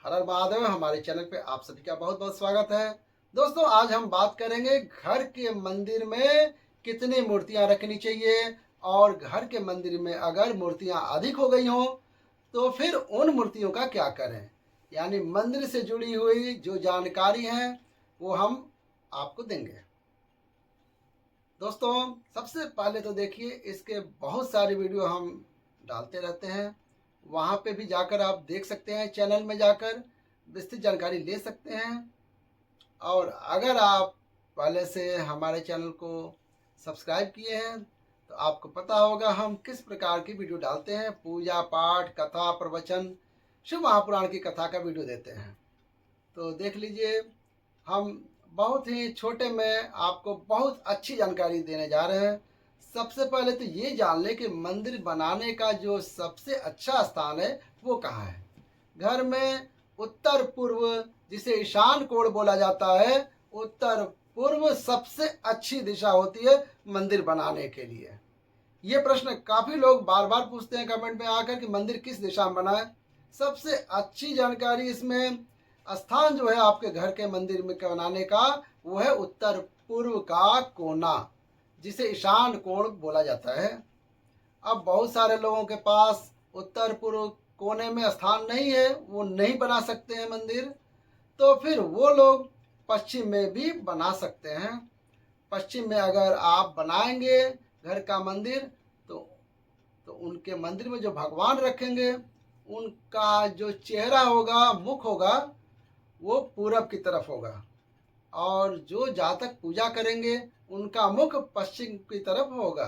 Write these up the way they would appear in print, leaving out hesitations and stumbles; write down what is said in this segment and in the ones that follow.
हर हर महादेव। हमारे चैनल पे आप सभी का बहुत बहुत स्वागत है। दोस्तों, आज हम बात करेंगे घर के मंदिर में कितनी मूर्तियां रखनी चाहिए, और घर के मंदिर में अगर मूर्तियां अधिक हो गई हों तो फिर उन मूर्तियों का क्या करें। यानी मंदिर से जुड़ी हुई जो जानकारी है वो हम आपको देंगे। दोस्तों, सबसे पहले तो देखिए, इसके बहुत सारे वीडियो हम डालते रहते हैं। वहाँ पे भी जाकर आप देख सकते हैं, चैनल में जाकर विस्तृत जानकारी ले सकते हैं। और अगर आप पहले से हमारे चैनल को सब्सक्राइब किए हैं तो आपको पता होगा हम किस प्रकार की वीडियो डालते हैं। पूजा पाठ, कथा, प्रवचन, शिव महापुराण की कथा का वीडियो देते हैं। तो देख लीजिए, हम बहुत ही छोटे में आपको बहुत अच्छी जानकारी देने जा रहे हैं। सबसे पहले तो ये जान लें कि मंदिर बनाने का जो सबसे अच्छा स्थान है वो कहाँ है। घर में उत्तर पूर्व, जिसे ईशान कोण बोला जाता है, उत्तर पूर्व सबसे अच्छी दिशा होती है मंदिर बनाने के लिए। ये प्रश्न काफ़ी लोग बार बार पूछते हैं कमेंट में आकर कि मंदिर किस दिशा में बनाए। सबसे अच्छी जानकारी इसमें स्थान जो है आपके घर के मंदिर में बनाने का, वो है उत्तर पूर्व का कोना, जिसे ईशान कोण बोला जाता है। अब बहुत सारे लोगों के पास उत्तर पूर्व कोने में स्थान नहीं है, वो नहीं बना सकते हैं मंदिर, तो फिर वो लोग पश्चिम में भी बना सकते हैं। पश्चिम में अगर आप बनाएंगे घर का मंदिर तो उनके मंदिर में जो भगवान रखेंगे उनका जो चेहरा होगा, मुख होगा, वो पूरब की तरफ होगा। और जो जहाँ तक पूजा करेंगे उनका मुख पश्चिम की तरफ होगा।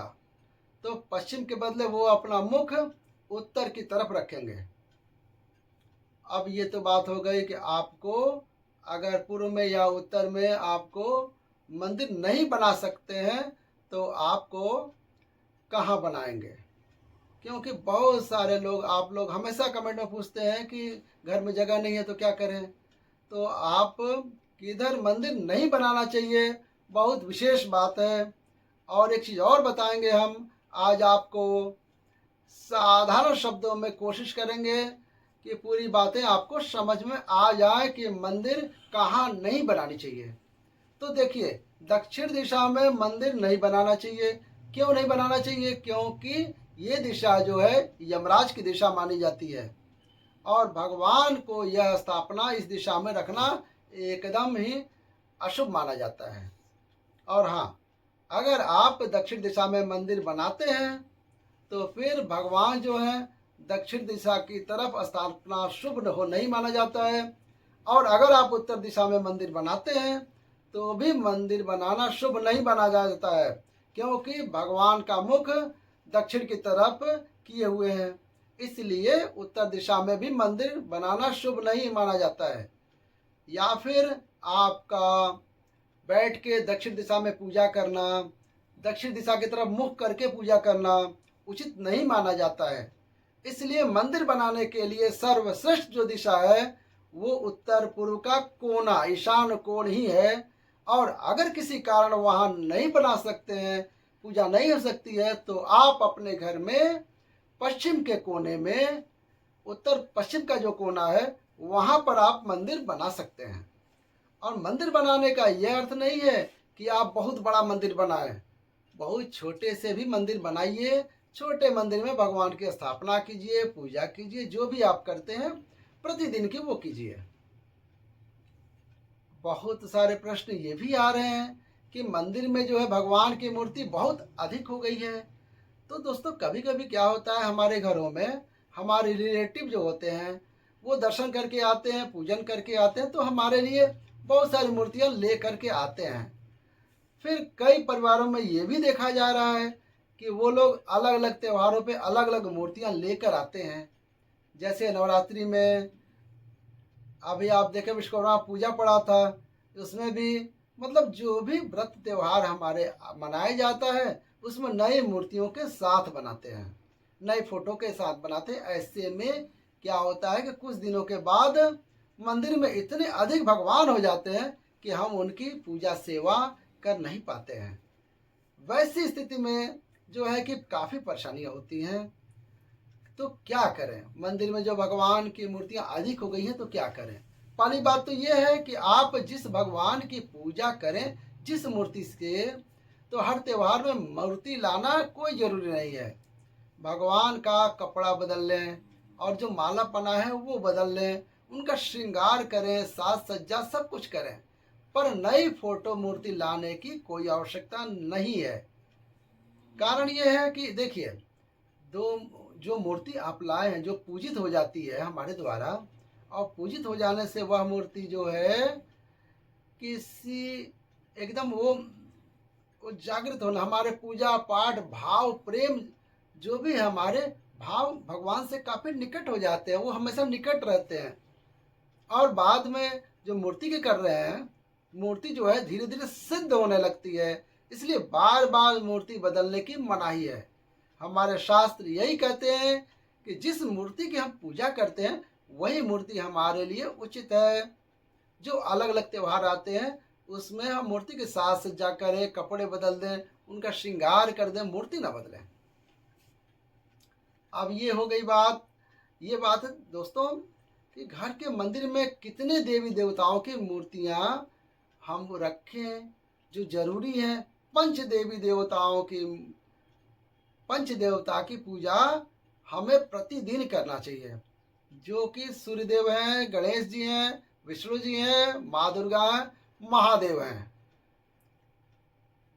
तो पश्चिम के बदले वो अपना मुख उत्तर की तरफ रखेंगे। अब ये तो बात हो गई कि आपको अगर पूर्व में या उत्तर में आपको मंदिर नहीं बना सकते हैं तो आपको कहाँ बनाएंगे। क्योंकि बहुत सारे लोग, आप लोग हमेशा कमेंट में पूछते हैं कि घर में जगह नहीं है तो क्या करें। तो आप किधर मंदिर नहीं बनाना चाहिए, बहुत विशेष बात है। और एक चीज़ और बताएंगे हम आज आपको, साधारण शब्दों में कोशिश करेंगे कि पूरी बातें आपको समझ में आ जाए कि मंदिर कहाँ नहीं बनानी चाहिए। तो देखिए, दक्षिण दिशा में मंदिर नहीं बनाना चाहिए। क्यों नहीं बनाना चाहिए? क्योंकि ये दिशा जो है यमराज की दिशा मानी जाती है, और भगवान को यह स्थापना इस दिशा में रखना एकदम ही अशुभ माना जाता है। और हाँ, अगर आप दक्षिण दिशा में मंदिर बनाते हैं तो फिर भगवान जो है दक्षिण दिशा की तरफ स्थापना शुभ हो नहीं माना जाता है। और अगर आप उत्तर दिशा में मंदिर बनाते हैं तो भी मंदिर बनाना शुभ नहीं माना जाता है, क्योंकि भगवान का मुख दक्षिण की तरफ किए हुए हैं। इसलिए उत्तर दिशा में भी मंदिर बनाना शुभ नहीं माना जाता है। या फिर आपका बैठ के दक्षिण दिशा में पूजा करना, दक्षिण दिशा की तरफ मुख करके पूजा करना उचित नहीं माना जाता है। इसलिए मंदिर बनाने के लिए सर्वश्रेष्ठ जो दिशा है वो उत्तर पूर्व का कोना, ईशान कोण ही है। और अगर किसी कारण वहाँ नहीं बना सकते हैं, पूजा नहीं हो सकती है, तो आप अपने घर में पश्चिम के कोने में, उत्तर पश्चिम का जो कोना है वहाँ पर आप मंदिर बना सकते हैं। और मंदिर बनाने का यह अर्थ नहीं है कि आप बहुत बड़ा मंदिर बनाएं। बहुत छोटे से भी मंदिर बनाइए। छोटे मंदिर में भगवान की स्थापना कीजिए, पूजा कीजिए, जो भी आप करते हैं प्रतिदिन की वो कीजिए। बहुत सारे प्रश्न ये भी आ रहे हैं कि मंदिर में जो है भगवान की मूर्ति बहुत अधिक हो गई है। तो दोस्तों, कभी कभी क्या होता है, हमारे घरों में हमारे रिलेटिव जो होते हैं वो दर्शन करके आते हैं, पूजन करके आते हैं, तो हमारे लिए बहुत सारी मूर्तियाँ ले करके आते हैं। फिर कई परिवारों में ये भी देखा जा रहा है कि वो लोग अलग अलग त्योहारों पे अलग अलग मूर्तियाँ लेकर आते हैं। जैसे नवरात्रि में अभी आप देखें विश्वकर्मा पूजा पड़ा था, उसमें भी मतलब जो भी व्रत त्योहार हमारे मनाया जाता है उसमें नई मूर्तियों के साथ बनाते हैं, नए फोटो के साथ बनाते हैं। ऐसे में क्या होता है कि कुछ दिनों के बाद मंदिर में इतने अधिक भगवान हो जाते हैं कि हम उनकी पूजा सेवा कर नहीं पाते हैं। वैसी स्थिति में जो है कि काफ़ी परेशानियाँ होती हैं। तो क्या करें? मंदिर में जो भगवान की मूर्तियाँ अधिक हो गई हैं तो क्या करें? पहली बात तो ये है कि आप जिस भगवान की पूजा करें, जिस मूर्ति से, तो हर त्योहार में मूर्ति लाना कोई ज़रूरी नहीं है। भगवान का कपड़ा बदल लें और जो माला पना है वो बदल लें, उनका श्रृंगार करें, साज सज्जा सब कुछ करें, पर नई फोटो मूर्ति लाने की कोई आवश्यकता नहीं है। कारण ये है कि देखिए, दो जो मूर्ति आप लाए हैं जो पूजित हो जाती है हमारे द्वारा, और पूजित हो जाने से वह मूर्ति जो है किसी एकदम वो जागृत होना, हमारे पूजा पाठ भाव प्रेम जो भी है, हमारे भाव भगवान से काफ़ी निकट हो जाते हैं, वो हमेशा निकट रहते हैं। और बाद में जो मूर्ति के कर रहे हैं, मूर्ति जो है धीरे धीरे सिद्ध होने लगती है, इसलिए बार बार मूर्ति बदलने की मनाही है। हमारे शास्त्र यही कहते हैं कि जिस मूर्ति की हम पूजा करते हैं वही मूर्ति हमारे लिए उचित है। जो अलग अलग त्यौहार आते हैं उसमें हम मूर्ति के साज सज्जा करें, कपड़े बदल दें, उनका श्रृंगार कर दें, मूर्ति ना बदलें। अब ये हो गई बात, ये बात है दोस्तों कि घर के मंदिर में कितने देवी देवताओं की मूर्तियाँ हम रखें जो जरूरी है। पंच देवी देवताओं की पंच देवता की पूजा हमें प्रतिदिन करना चाहिए, जो कि सूर्यदेव हैं, गणेश जी हैं, विष्णु जी हैं, माँ दुर्गा हैं, महादेव हैं।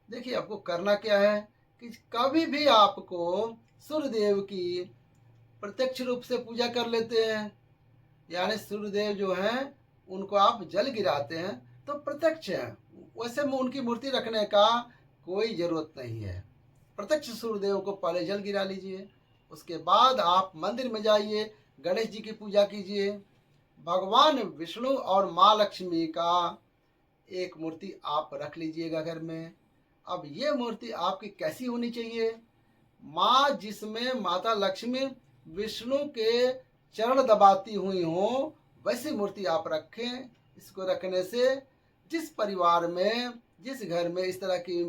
देखिए आपको करना क्या है कि कभी भी आपको सूर्यदेव की प्रत्यक्ष रूप से पूजा कर लेते हैं, यानी सूर्यदेव जो हैं उनको आप जल गिराते हैं तो प्रत्यक्ष है, वैसे में उनकी मूर्ति रखने का कोई ज़रूरत नहीं है। प्रत्यक्ष सूर्यदेव को पहले जल गिरा लीजिए, उसके बाद आप मंदिर में जाइए, गणेश जी की पूजा कीजिए, भगवान विष्णु और माँ लक्ष्मी का एक मूर्ति आप रख लीजिएगा घर में। अब ये मूर्ति आपकी कैसी होनी चाहिए? माँ जिसमें माता लक्ष्मी विष्णु के चरण दबाती हुई हो, वैसी मूर्ति आप रखें। इसको रखने से जिस परिवार में, जिस घर में इस तरह की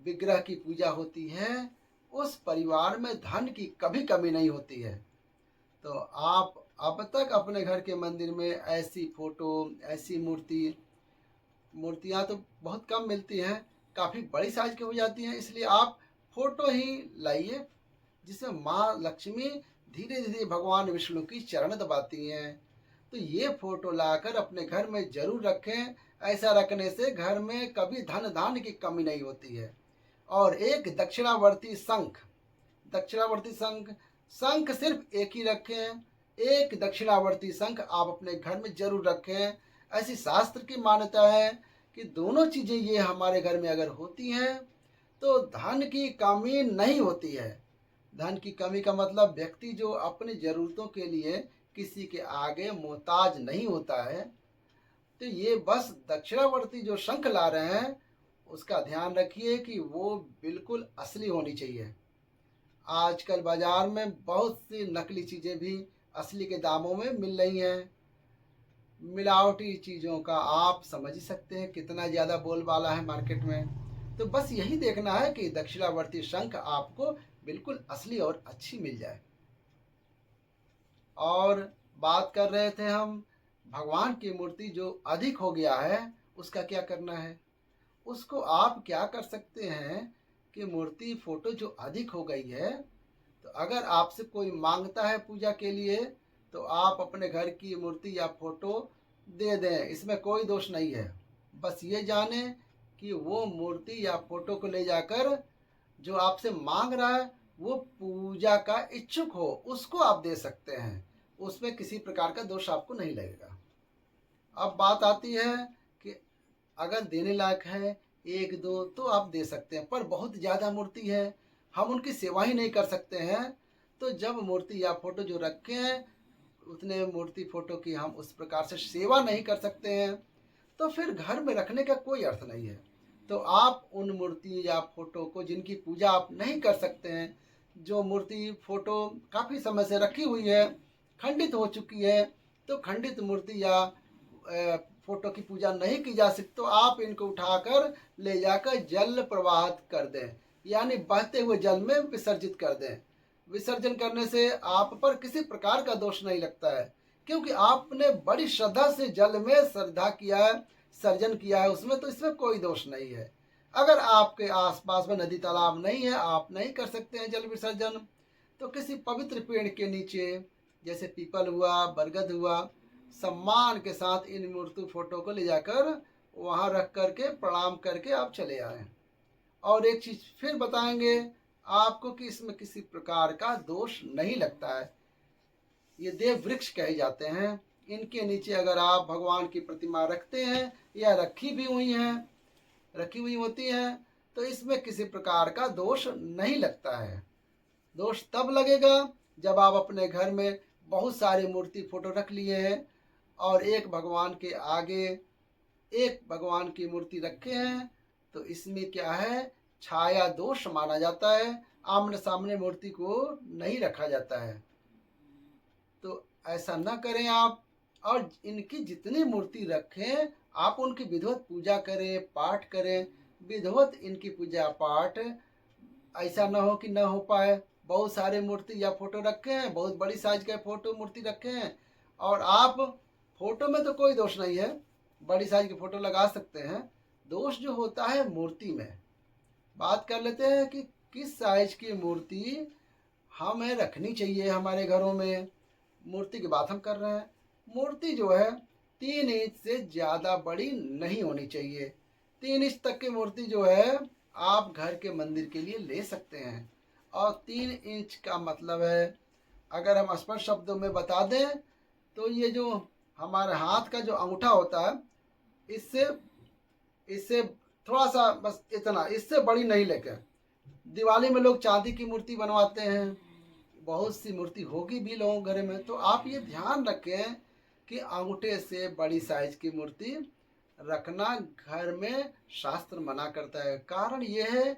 विग्रह की पूजा होती है, उस परिवार में धन की कभी कमी नहीं होती है। तो आप अब तक अपने घर के मंदिर में ऐसी फोटो, ऐसी मूर्तियाँ तो बहुत कम मिलती हैं, काफ़ी बड़ी साइज की हो जाती हैं, इसलिए आप फोटो ही लाइए जिसमें माँ लक्ष्मी धीरे धीरे भगवान विष्णु की चरण दबाती हैं। तो ये फोटो लाकर अपने घर में जरूर रखें। ऐसा रखने से घर में कभी धन धान्य की कमी नहीं होती है। और एक दक्षिणावर्ती शंख, दक्षिणावर्ती शंख, शंख सिर्फ एक ही रखें, एक दक्षिणावर्ती शंख आप अपने घर में जरूर रखें। ऐसी शास्त्र की मान्यता है कि दोनों चीज़ें ये हमारे घर में अगर होती हैं तो धन की कमी नहीं होती है। धन की कमी का मतलब व्यक्ति जो अपनी ज़रूरतों के लिए किसी के आगे मोहताज नहीं होता है। तो ये बस दक्षिणावर्ती जो शंख ला रहे हैं उसका ध्यान रखिए कि वो बिल्कुल असली होनी चाहिए। आजकल बाज़ार में बहुत सी नकली चीज़ें भी असली के दामों में मिल रही हैं। मिलावटी चीज़ों का आप समझ ही सकते हैं कितना ज़्यादा बोलबाला है मार्केट में। तो बस यही देखना है कि दक्षिणावर्ती शंख आपको बिल्कुल असली और अच्छी मिल जाए। और बात कर रहे थे हम भगवान की मूर्ति जो अधिक हो गया है उसका क्या करना है। उसको आप क्या कर सकते हैं कि मूर्ति फोटो जो अधिक हो गई है, तो अगर आपसे कोई मांगता है पूजा के लिए तो आप अपने घर की मूर्ति या फोटो दे दें, इसमें कोई दोष नहीं है। बस ये जाने कि वो मूर्ति या फोटो को ले जाकर जो आपसे मांग रहा है वो पूजा का इच्छुक हो, उसको आप दे सकते हैं, उसमें किसी प्रकार का दोष आपको नहीं लगेगा। अब बात आती है कि अगर देने लायक है एक दो तो आप दे सकते हैं, पर बहुत ज़्यादा मूर्ति है, हम उनकी सेवा ही नहीं कर सकते हैं, तो जब मूर्ति या फोटो जो रखे हैं उतने मूर्ति फोटो की हम उस प्रकार से सेवा नहीं कर सकते हैं, तो फिर घर में रखने का कोई अर्थ नहीं है। तो आप उन मूर्ति या फोटो को जिनकी पूजा आप नहीं कर सकते हैं, जो मूर्ति फोटो काफ़ी समय से रखी हुई है, खंडित हो चुकी है, तो खंडित मूर्ति या फोटो की पूजा नहीं की जा सकती, तो आप इनको उठाकर ले जाकर जल प्रवाहित कर दें, यानी बहते हुए जल में विसर्जित कर दें। विसर्जन करने से आप पर किसी प्रकार का दोष नहीं लगता है, क्योंकि आपने बड़ी श्रद्धा से जल में श्रद्धा किया है, सर्जन किया है उसमें, तो इसमें कोई दोष नहीं है। अगर आपके आसपास में नदी तालाब नहीं है, आप नहीं कर सकते हैं जल विसर्जन, तो किसी पवित्र पेड़ के नीचे, जैसे पीपल हुआ, बरगद हुआ, सम्मान के साथ इन मूर्ति फोटो को ले जाकर वहाँ रख करके प्रणाम करके आप चले आए। और एक चीज़ फिर बताएंगे आपको कि इसमें किसी प्रकार का दोष नहीं लगता है। ये देव वृक्ष कहे जाते हैं। इनके नीचे अगर आप भगवान की प्रतिमा रखते हैं या रखी हुई होती हैं, तो इसमें किसी प्रकार का दोष नहीं लगता है। दोष तब लगेगा जब आप अपने घर में बहुत सारी मूर्ति फोटो रख लिए हैं और एक भगवान के आगे एक भगवान की मूर्ति रखे हैं, तो इसमें क्या है, छाया दोष माना जाता है। आमने सामने मूर्ति को नहीं रखा जाता है, तो ऐसा न करें आप। और इनकी जितनी मूर्ति रखें आप उनकी विधिवत पूजा करें, पाठ करें। विधिवत इनकी पूजा पाठ ऐसा न हो कि न हो पाए। बहुत सारे मूर्ति या फोटो रखे हैं, बहुत बड़ी साइज के फोटो मूर्ति रखे हैं, और आप फोटो में तो कोई दोष नहीं है, बड़ी साइज की फोटो लगा सकते हैं। दोष जो होता है मूर्ति में। बात कर लेते हैं कि किस साइज की मूर्ति हमें रखनी चाहिए हमारे घरों में। मूर्ति की बात हम कर रहे हैं। मूर्ति जो है 3 इंच से ज़्यादा बड़ी नहीं होनी चाहिए। 3 इंच तक की मूर्ति जो है आप घर के मंदिर के लिए ले सकते हैं। और 3 इंच का मतलब है, अगर हम स्पष्ट शब्दों में बता दें, तो ये जो हमारे हाथ का जो अंगूठा होता है, इससे थोड़ा सा, बस इतना, इससे बड़ी नहीं लेकर। दिवाली में लोग चांदी की मूर्ति बनवाते हैं, बहुत सी मूर्ति होगी भी लोगों के घर में, तो आप ये ध्यान रखें कि अंगूठे से बड़ी साइज की मूर्ति रखना घर में शास्त्र मना करता है। कारण ये है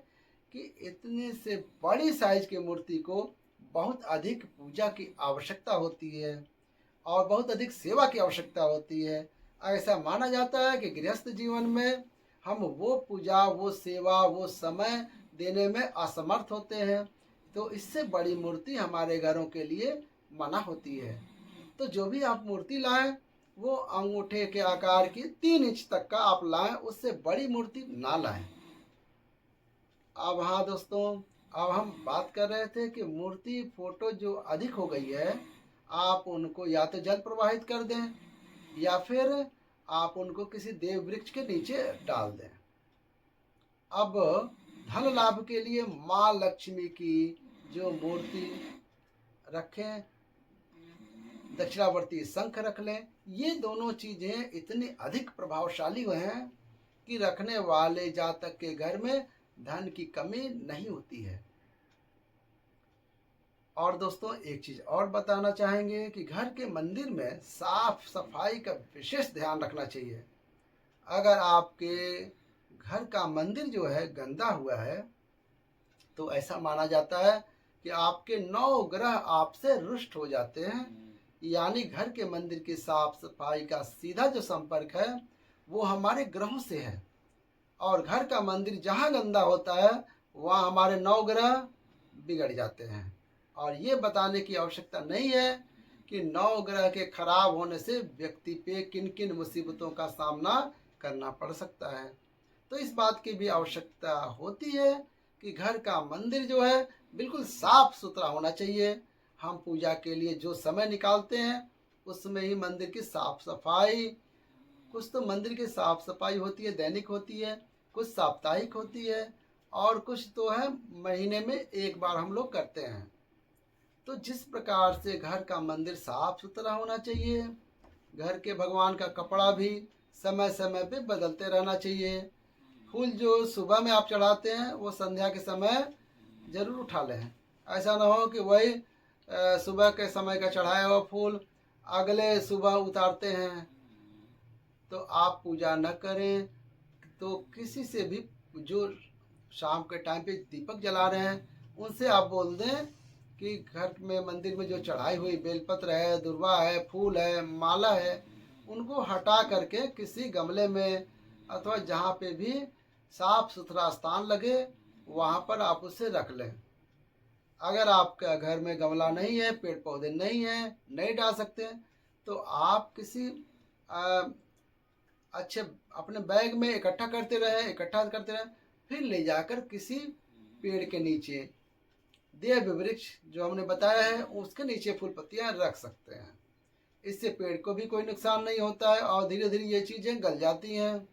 कि इतने से बड़ी साइज की मूर्ति को बहुत अधिक पूजा की आवश्यकता होती है और बहुत अधिक सेवा की आवश्यकता होती है। ऐसा माना जाता है कि गृहस्थ जीवन में हम वो पूजा, वो सेवा, वो समय देने में असमर्थ होते हैं, तो इससे बड़ी मूर्ति हमारे घरों के लिए मना होती है। तो जो भी आप मूर्ति लाएं वो अंगूठे के आकार की 3 इंच तक का आप लाएं, उससे बड़ी मूर्ति ना लाएं। अब हाँ दोस्तों, अब हम बात कर रहे थे कि मूर्ति फोटो जो अधिक हो गई है, आप उनको या तो जल प्रवाहित कर दें या फिर आप उनको किसी देव वृक्ष के नीचे डाल दें। अब धन लाभ के लिए माँ लक्ष्मी की जो मूर्ति रखें, दक्षिणावर्ती शंख रख लें। ये दोनों चीज़ें इतनी अधिक प्रभावशाली हैं कि रखने वाले जातक के घर में धन की कमी नहीं होती है। और दोस्तों एक चीज़ और बताना चाहेंगे कि घर के मंदिर में साफ सफाई का विशेष ध्यान रखना चाहिए। अगर आपके घर का मंदिर जो है गंदा हुआ है, तो ऐसा माना जाता है कि आपके 9 ग्रह आपसे रुष्ट हो जाते हैं। यानी घर के मंदिर की साफ सफाई का सीधा जो संपर्क है वो हमारे ग्रहों से है, और घर का मंदिर जहाँ गंदा होता है वहाँ हमारे 9 ग्रह बिगड़ जाते हैं। और ये बताने की आवश्यकता नहीं है कि 9 ग्रह के खराब होने से व्यक्ति पे किन किन मुसीबतों का सामना करना पड़ सकता है। तो इस बात की भी आवश्यकता होती है कि घर का मंदिर जो है बिल्कुल साफ सुथरा होना चाहिए। हम पूजा के लिए जो समय निकालते हैं उसमें ही मंदिर की साफ सफाई, कुछ तो मंदिर की साफ सफाई होती है दैनिक होती है, कुछ साप्ताहिक होती है, और कुछ तो है महीने में एक बार हम लोग करते हैं। तो जिस प्रकार से घर का मंदिर साफ सुथरा होना चाहिए, घर के भगवान का कपड़ा भी समय समय पे बदलते रहना चाहिए। फूल जो सुबह में आप चढ़ाते हैं वो संध्या के समय जरूर उठा लें। ऐसा ना हो कि वही सुबह के समय का चढ़ाया हुआ फूल अगले सुबह उतारते हैं, तो आप पूजा न करें। तो किसी से भी जो शाम के टाइम पे दीपक जला रहे हैं उनसे आप बोल दें कि घर में मंदिर में जो चढ़ाई हुई बेलपत्र है, दुर्वा है, फूल है, माला है, उनको हटा करके किसी गमले में अथवा जहाँ पे भी साफ सुथरा स्थान लगे वहाँ पर आप उसे रख लें। अगर आपका घर में गमला नहीं है, पेड़ पौधे नहीं हैं, नहीं डाल सकते, तो आप किसी अ, अच्छे अपने बैग में इकट्ठा करते रहें, फिर ले जाकर किसी पेड़ के नीचे, देव वृक्ष जो हमने बताया है उसके नीचे फूल पत्तियां रख सकते हैं। इससे पेड़ को भी कोई नुकसान नहीं होता है और धीरे धीरे ये चीज़ें गल जाती हैं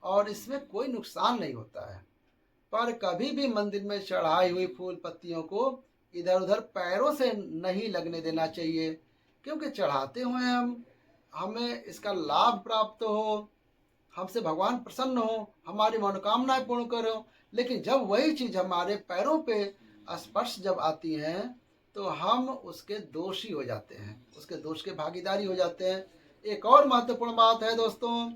और इसमें कोई नुकसान नहीं होता है। पर कभी भी मंदिर में चढ़ाई हुई फूल पत्तियों को इधर उधर पैरों से नहीं लगने देना चाहिए, क्योंकि चढ़ाते हुए हमें इसका लाभ प्राप्त हो, हमसे भगवान प्रसन्न हो, हमारी मनोकामनाएं पूर्ण करो। लेकिन जब वही चीज़ हमारे पैरों पे स्पर्श जब आती हैं तो हम उसके दोषी हो जाते हैं, उसके दोष के भागीदारी हो जाते हैं। एक और महत्वपूर्ण बात है दोस्तों,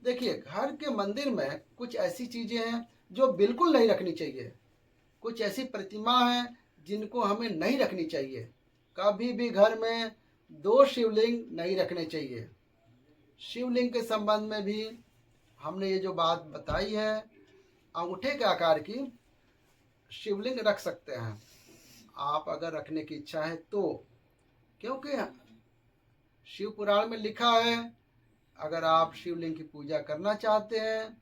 देखिए घर के मंदिर में कुछ ऐसी चीज़ें हैं जो बिल्कुल नहीं रखनी चाहिए। कुछ ऐसी प्रतिमा हैं जिनको हमें नहीं रखनी चाहिए। कभी भी घर में 2 शिवलिंग नहीं रखने चाहिए। शिवलिंग के संबंध में भी हमने ये जो बात बताई है, अंगूठे के आकार की शिवलिंग रख सकते हैं आप अगर रखने की इच्छा है तो, क्योंकि शिव पुराण में लिखा है अगर आप शिवलिंग की पूजा करना चाहते हैं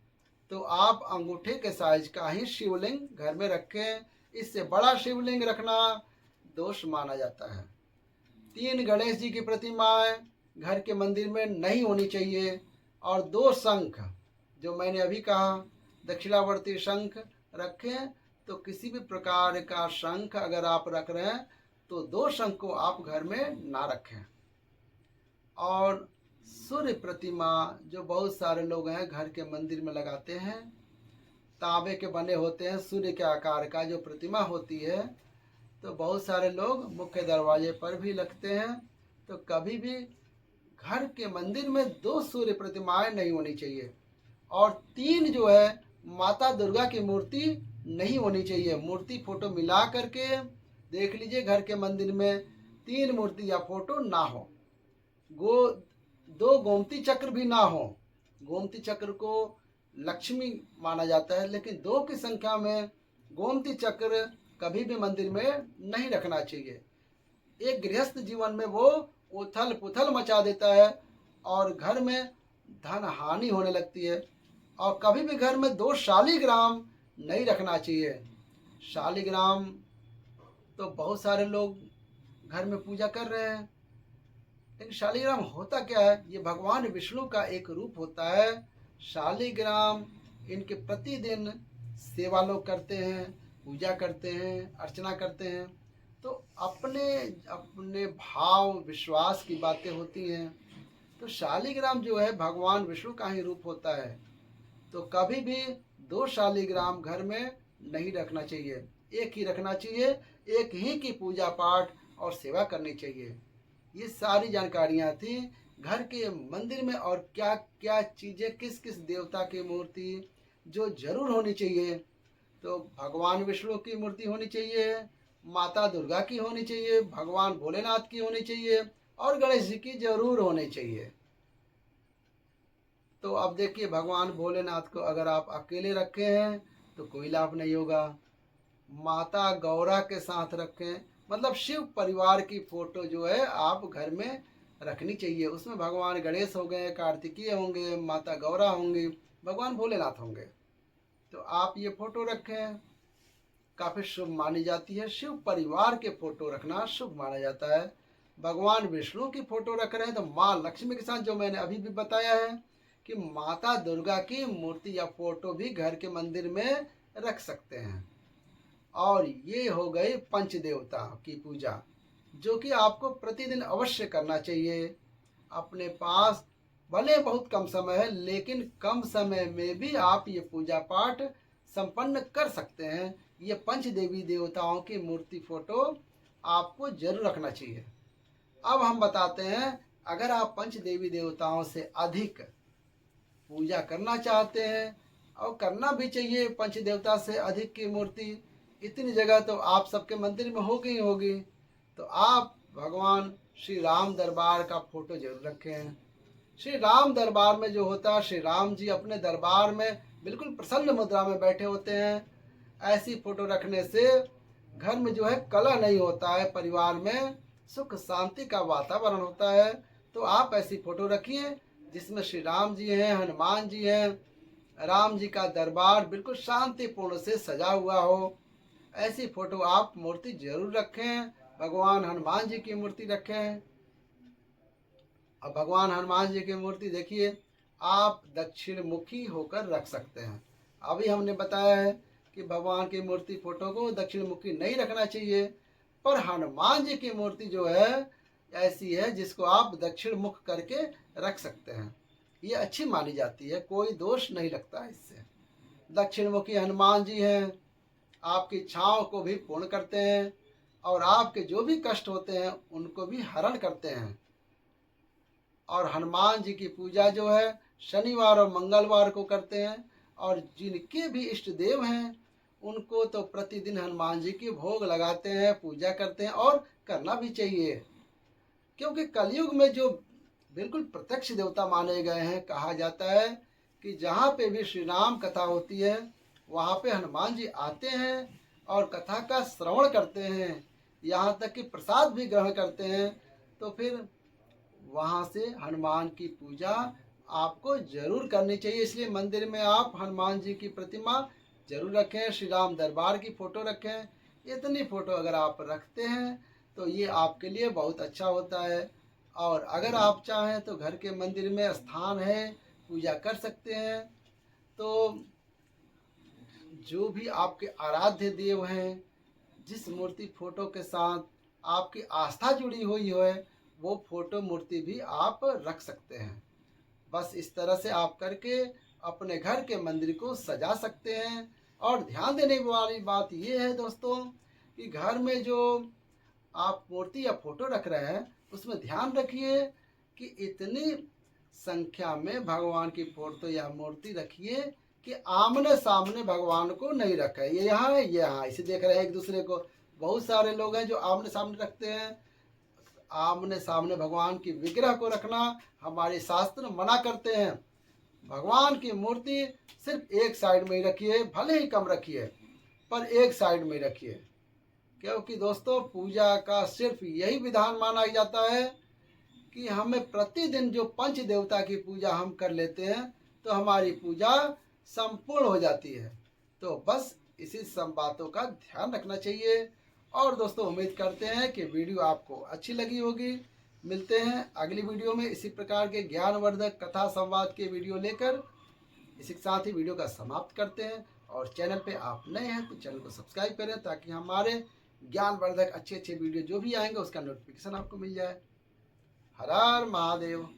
तो आप अंगूठे के साइज का ही शिवलिंग घर में रखें। इससे बड़ा शिवलिंग रखना दोष माना जाता है। 3 गणेश जी की प्रतिमाएं घर के मंदिर में नहीं होनी चाहिए और 2 शंख, जो मैंने अभी कहा दक्षिणावर्ती शंख रखें। तो किसी भी प्रकार का शंख अगर आप रख रहे हैं तो 2 शंख को आप घर में ना रखें। और सूर्य प्रतिमा जो बहुत सारे लोग हैं घर के मंदिर में लगाते हैं, तांबे के बने होते हैं, सूर्य के आकार का जो प्रतिमा होती है, तो बहुत सारे लोग मुख्य दरवाजे पर भी लगते हैं। तो कभी भी घर के मंदिर में 2 सूर्य प्रतिमाएं नहीं होनी चाहिए और 3 जो है माता दुर्गा की मूर्ति नहीं होनी चाहिए। मूर्ति फोटो मिला करके देख लीजिए, घर के मंदिर में 3 मूर्ति या फोटो ना हो। 2 गोमती चक्र भी ना हो। गोमती चक्र को लक्ष्मी माना जाता है, लेकिन 2 की संख्या में गोमती चक्र कभी भी मंदिर में नहीं रखना चाहिए। एक गृहस्थ जीवन में वो उथल पुथल मचा देता है और घर में धन हानि होने लगती है। और कभी भी घर में 2 शालिग्राम नहीं रखना चाहिए। शालिग्राम तो बहुत सारे लोग घर में पूजा कर रहे हैं, लेकिन शालिग्राम होता क्या है? ये भगवान विष्णु का एक रूप होता है। शालिग्राम इनके प्रतिदिन सेवा लोग करते हैं, पूजा करते हैं, अर्चना करते हैं। तो अपने अपने भाव विश्वास की बातें होती हैं। तो शालिग्राम जो है भगवान विष्णु का ही रूप होता है। तो कभी भी 2 शालिग्राम घर में नहीं रखना चाहिए, एक ही रखना चाहिए। एक ही की पूजा पाठ और सेवा करनी चाहिए। ये सारी जानकारियाँ थी घर के मंदिर में और क्या क्या चीज़ें, किस किस देवता की मूर्ति जो जरूर होनी चाहिए। तो भगवान विष्णु की मूर्ति होनी चाहिए, माता दुर्गा की होनी चाहिए, भगवान भोलेनाथ की होनी चाहिए और गणेश जी की जरूर होनी चाहिए। तो अब देखिए, भगवान भोलेनाथ को अगर आप अकेले रखे हैं तो कोई लाभ नहीं होगा। माता गौरा के साथ रखें, मतलब शिव परिवार की फोटो जो है आप घर में रखनी चाहिए। उसमें भगवान गणेश हो गए, कार्तिकेय होंगे, माता गौरा होंगी, भगवान भोलेनाथ होंगे। तो आप ये फोटो रखें, काफ़ी शुभ मानी जाती है। शिव परिवार के फोटो रखना शुभ माना जाता है। भगवान विष्णु की फोटो रख रहे हैं तो माँ लक्ष्मी के साथ, जो मैंने अभी भी बताया है कि माता दुर्गा की मूर्ति या फोटो भी घर के मंदिर में रख सकते हैं। और ये हो गई पंच देवता की पूजा, जो कि आपको प्रतिदिन अवश्य करना चाहिए। अपने पास भले बहुत कम समय है, लेकिन कम समय में भी आप ये पूजा पाठ संपन्न कर सकते हैं। ये पंच देवी देवताओं की मूर्ति फोटो आपको जरूर रखना चाहिए। अब हम बताते हैं, अगर आप पंच देवी देवताओं से अधिक पूजा करना चाहते हैं, और करना भी चाहिए, पंच देवता से अधिक की मूर्ति इतनी जगह तो आप सबके मंदिर में होगी ही होगी, तो आप भगवान श्री राम दरबार का फोटो जरूर रखें। श्री राम दरबार में जो होता है, श्री राम जी अपने दरबार में बिल्कुल प्रसन्न मुद्रा में बैठे होते हैं। ऐसी फोटो रखने से घर में जो है कलह नहीं होता है, परिवार में सुख शांति का वातावरण होता है। तो आप ऐसी फोटो रखिए जिसमें श्री राम जी हैं, हनुमान जी हैं, राम जी का दरबार बिल्कुल शांतिपूर्ण से सजा हुआ हो। ऐसी फोटो आप मूर्ति जरूर रखें। भगवान हनुमान जी की मूर्ति रखें। अब भगवान हनुमान जी की मूर्ति देखिए, आप दक्षिण मुखी होकर रख सकते हैं। अभी हमने बताया है कि भगवान की मूर्ति फोटो को दक्षिण मुखी नहीं रखना चाहिए, पर हनुमान जी की मूर्ति जो है ऐसी है जिसको आप दक्षिण मुख करके रख सकते हैं। ये अच्छी मानी जाती है, कोई दोष नहीं लगता है इससे। दक्षिण मुखी हनुमान जी हैं, आपकी इच्छाओं को भी पूर्ण करते हैं और आपके जो भी कष्ट होते हैं उनको भी हरण करते हैं। और हनुमान जी की पूजा जो है शनिवार और मंगलवार को करते हैं, और जिनके भी इष्ट देव हैं उनको तो प्रतिदिन हनुमान जी की भोग लगाते हैं, पूजा करते हैं, और करना भी चाहिए। क्योंकि कलयुग में जो बिल्कुल प्रत्यक्ष देवता माने गए हैं, कहा जाता है कि जहाँ पे भी श्री राम कथा होती है वहाँ पे हनुमान जी आते हैं और कथा का श्रवण करते हैं, यहाँ तक कि प्रसाद भी ग्रहण करते हैं। तो फिर वहाँ से हनुमान की पूजा आपको जरूर करनी चाहिए। इसलिए मंदिर में आप हनुमान जी की प्रतिमा जरूर रखें, श्री राम दरबार की फ़ोटो रखें। इतनी फ़ोटो अगर आप रखते हैं तो ये आपके लिए बहुत अच्छा होता है। और अगर आप चाहें तो घर के मंदिर में स्थान है, पूजा कर सकते हैं। तो जो भी आपके आराध्य देव हैं, जिस मूर्ति फोटो के साथ आपकी आस्था जुड़ी हुई है, वो फोटो मूर्ति भी आप रख सकते हैं। बस इस तरह से आप करके अपने घर के मंदिर को सजा सकते हैं। और ध्यान देने वाली बात ये है दोस्तों कि घर में जो आप मूर्ति या फोटो रख रहे हैं उसमें ध्यान रखिए कि इतनी संख्या में भगवान की फोटो या मूर्ति रखिए कि आमने सामने भगवान को नहीं रखें। ये यहाँ है, ये यहाँ, इसे देख रहे हैं एक दूसरे को। बहुत सारे लोग हैं जो आमने सामने रखते हैं। आमने सामने भगवान की विग्रह को रखना हमारे शास्त्र मना करते हैं। भगवान की मूर्ति सिर्फ एक साइड में ही रखिए, भले ही कम रखिए पर एक साइड में रखिए। क्योंकि दोस्तों पूजा का सिर्फ यही विधान माना जाता है कि हमें प्रतिदिन जो पंच देवता की पूजा हम कर लेते हैं तो हमारी पूजा संपूर्ण हो जाती है। तो बस इसी सब बातों का ध्यान रखना चाहिए। और दोस्तों उम्मीद करते हैं कि वीडियो आपको अच्छी लगी होगी। मिलते हैं अगली वीडियो में इसी प्रकार के ज्ञानवर्धक कथा संवाद के वीडियो लेकर। इसी के साथ ही वीडियो का समाप्त करते हैं। और चैनल पे आप नए हैं तो चैनल को सब्सक्राइब करें ताकि हमारे ज्ञानवर्धक अच्छे अच्छे वीडियो जो भी आएंगे उसका नोटिफिकेशन आपको मिल जाए। हर हर महादेव।